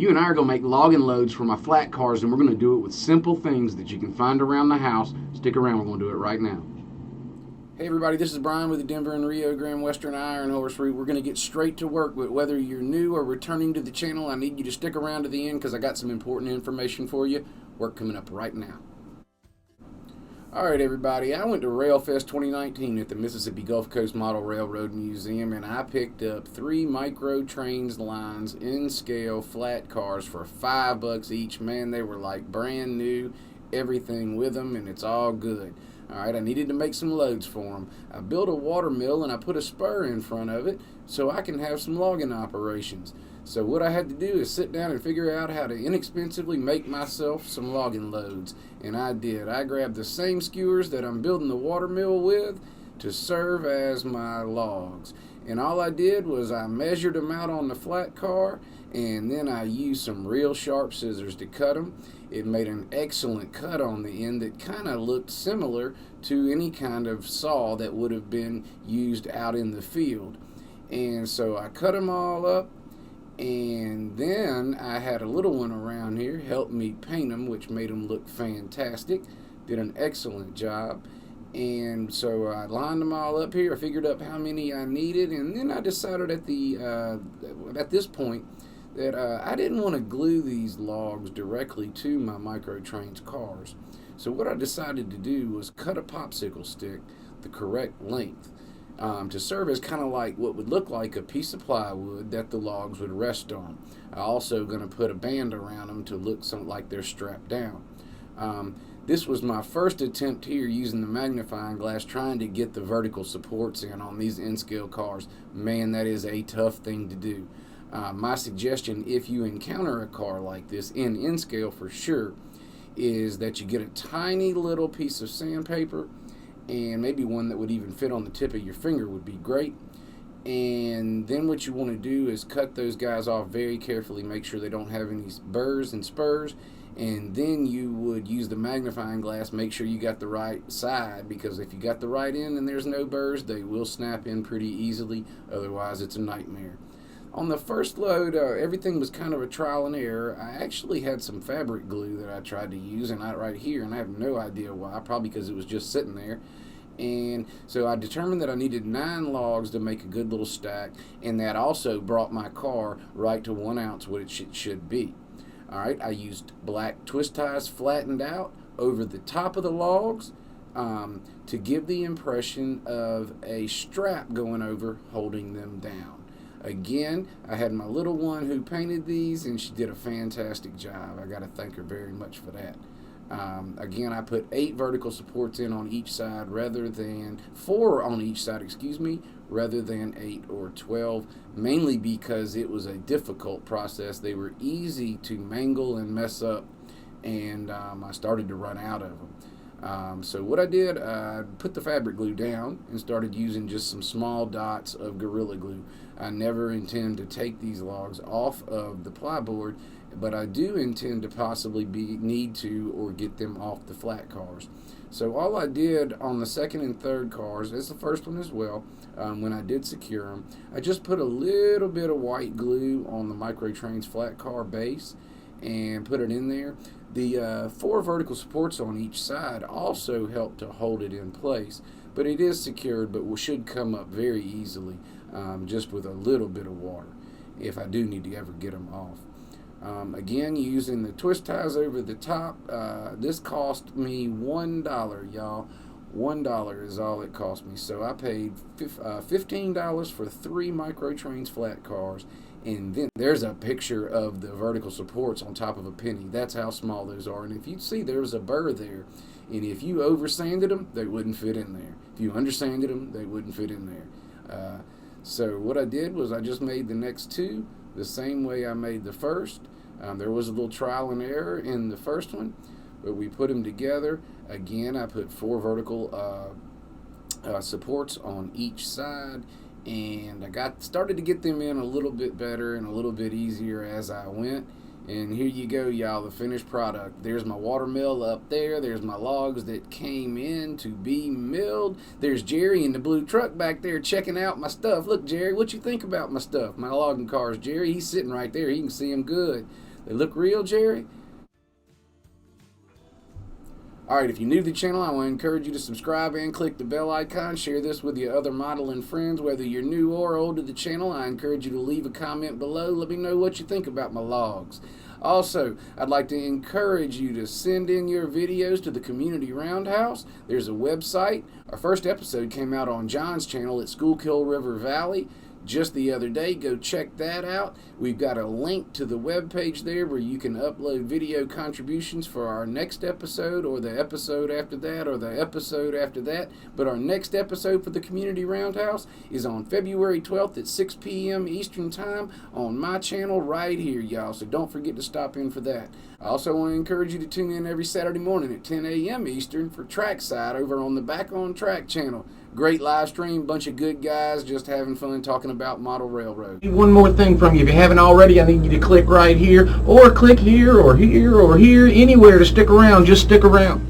You and I are going to make logging loads for my flat cars, and we're going to do it with simple things that you can find around the house. Stick around, we're going to do it right now. Hey everybody, this is Brian with the Denver and Rio Grande Western Iron Horse Route. We're going to get straight to work, but whether you're new or returning to the channel, I need you to stick around to the end because I got some important information for you. Work coming up right now. Alright everybody, I went to RailFest 2019 at the Mississippi Gulf Coast Model Railroad Museum, and I picked up 3 micro trains lines in scale flat cars for $5 each. Man, they were like brand new, everything with them, and it's all good. Alright, I needed to make some loads for them. I built a water mill and I put a spur in front of it so I can have some logging operations. So what I had to do is sit down and figure out how to inexpensively make myself some logging loads. And I did. I grabbed the same skewers that I'm building the water mill with to serve as my logs. And all I did was I measured them out on the flat car, and then I used some real sharp scissors to cut them. It made an excellent cut on the end that kind of looked similar to any kind of saw that would have been used out in the field. And so I cut them all up, and then I had a little one around here help me paint them, which made them look fantastic. Did an excellent job. And so I lined them all up here. I figured up how many I needed, and then I decided at this point that I didn't want to glue these logs directly to my microtrains cars. So what I decided to do was cut a popsicle stick the correct length to serve as kind of like what would look like a piece of plywood that the logs would rest on. I'm also going to put a band around them to look something like they're strapped down. This was my first attempt here using the magnifying glass trying to get the vertical supports in on these N-scale cars. Man, that is a tough thing to do. My suggestion, if you encounter a car like this in N-scale for sure, is that you get a tiny little piece of sandpaper, and maybe one that would even fit on the tip of your finger would be great. And then what you want to do is cut those guys off very carefully, make sure they don't have any burrs and spurs, and then you would use the magnifying glass, make sure you got the right side, because if you got the right end and there's no burrs, they will snap in pretty easily, otherwise it's a nightmare. On the first load, everything was kind of a trial and error. I actually had some fabric glue that I tried to use, and right here, and I have no idea why, probably because it was just sitting there. And so I determined that I needed 9 logs to make a good little stack, and that also brought my car right to 1 ounce, what it should be. Alright, I used black twist ties flattened out over the top of the logs to give the impression of a strap going over holding them down. Again, I had my little one who painted these, and she did a fantastic job. I got to thank her very much for that. Again, I put 8 vertical supports in on each side rather than 4 on each side, rather than 8 or 12, mainly because it was a difficult process. They were easy to mangle and mess up, and I started to run out of them. So what I did, I put the fabric glue down and started using just some small dots of Gorilla Glue. I never intend to take these logs off of the plyboard, but I do intend to possibly need to or get them off the flat cars. So all I did on the second and third cars, as the first one as well, when I did secure them, I just put a little bit of white glue on the microtrains flat car base and put it in there. The 4 vertical supports on each side also help to hold it in place, but it is secured, but should come up very easily just with a little bit of water if I do need to ever get them off. Again, using the twist ties over the top, this cost me $1, y'all. $1 is all it cost me. So I paid $15 for 3 microtrains flat cars, and then there's a picture of the vertical supports on top of a penny. That's how small those are. And if you see, there's a burr there, and if you over sanded them, they wouldn't fit in there. If you under sanded them, they wouldn't fit in there. So what I did was I just made the next 2 the same way I made the first. There was a little trial and error in the first one, but we put them together. Again, I put 4 vertical supports on each side, and I started to get them in a little bit better and a little bit easier as I went. And here you go, y'all, the finished product. There's my water mill up there. There's my logs that came in to be milled. There's Jerry in the blue truck back there checking out my stuff. Look, Jerry, what you think about my stuff? My logging cars, Jerry, he's sitting right there. He can see them good. They look real, Jerry? Alright, if you're new to the channel, I want to encourage you to subscribe and click the bell icon. Share this with your other modeling friends. Whether you're new or old to the channel, I encourage you to leave a comment below. Let me know what you think about my logs. Also, I'd like to encourage you to send in your videos to the Community Roundhouse. There's a website. Our first episode came out on John's channel at Schuylkill River Valley just the other day. Go check that out. We've got a link to the webpage there where you can upload video contributions for our next episode, or the episode after that, or the episode after that. But our next episode for the Community Roundhouse is on February 12th at 6 p.m. Eastern Time on my channel right here, y'all. So don't forget to stop in for that. I also want to encourage you to tune in every Saturday morning at 10 a.m. Eastern for Trackside over on the Back on Track channel. Great live stream, bunch of good guys just having fun talking about model railroad. One more thing from you. If you haven't already, I need you to click right here, or click here, or here, or here, anywhere to stick around. Just stick around.